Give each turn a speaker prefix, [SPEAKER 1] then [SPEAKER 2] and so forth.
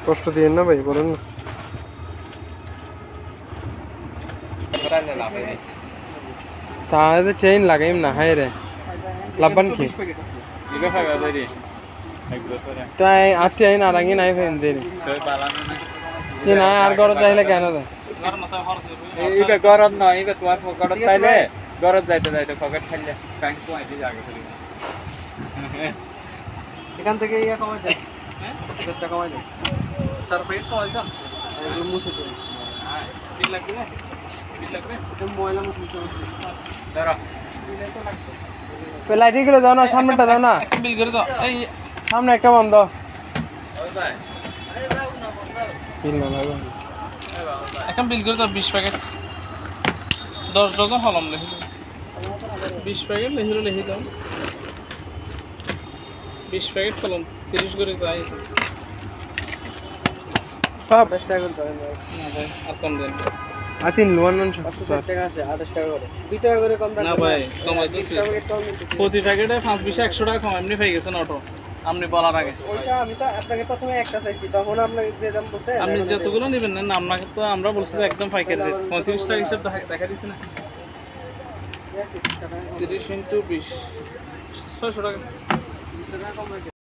[SPEAKER 1] কষ্ট দিয়ে না ভাই, বলেন না। তাহলে চেইন লাগাইম না, হায় রে লাভবান কি তাই আটটি আইন আর আগে নাই ফেন দেরি না আর গরজ চাইলে কেন রে
[SPEAKER 2] এইটা গরজ নয়, এইটা তোমার পকেট চাইলে গরজ যাইতে যাইতে পকেট খাইলে ব্যাংক পয়েন্টে জায়গা করে
[SPEAKER 1] এখান থেকে ইয়া কমাই দেয়, হ্যাঁ এটা কমাই দেয় 4 প্যাকেট কমাই দাও এগুলো মুছে দিই।
[SPEAKER 2] হ্যাঁ বিল লাগবে না, বিল লাগবে
[SPEAKER 1] এটা ময়লা মুছে দিতে হবে।
[SPEAKER 2] দাঁড়া
[SPEAKER 1] লাইট এগুলো দাও না, সামনেটা দাও না,
[SPEAKER 2] বিল করে দাও। এই
[SPEAKER 1] সামনে একটা বন্ধ
[SPEAKER 2] ওই ভাই
[SPEAKER 1] বিল না লাগবে
[SPEAKER 2] এখন বিল করে দাও। 20 প্যাকেট 10 ডজন হলম লিখে দাও। 20 প্যাকেট লিখে দাও। 20 প্যাকেট হলম 30 করে চাই।
[SPEAKER 1] সব 10 টাকা করে দেন
[SPEAKER 2] না ভাই আর কম দেন।
[SPEAKER 1] আতিন লোন
[SPEAKER 3] 560 টাকা আছে, 28 টাকা করে 2 টাকা করে কম রাখবেন
[SPEAKER 2] না ভাই কমাই দিছি, প্রতি প্যাকেটে 5 100 টাকা কম এমনি পেয়ে গেছেন অটো আপনি বলার আগে।
[SPEAKER 3] ওইটা আমি তো আপনাকে প্রথমে একটা চাইছি, তখন আপনাকে যে দাম বলতে
[SPEAKER 2] আপনি যতগুলো নেবেন না আপনাকে তো আমরা বলছি যে একদম পাইকারি রেট 35 টাকা হিসাব দেখা দিছি না। 30 × 20 600 টাকা।
[SPEAKER 3] 20 টাকা কম রাখবেন।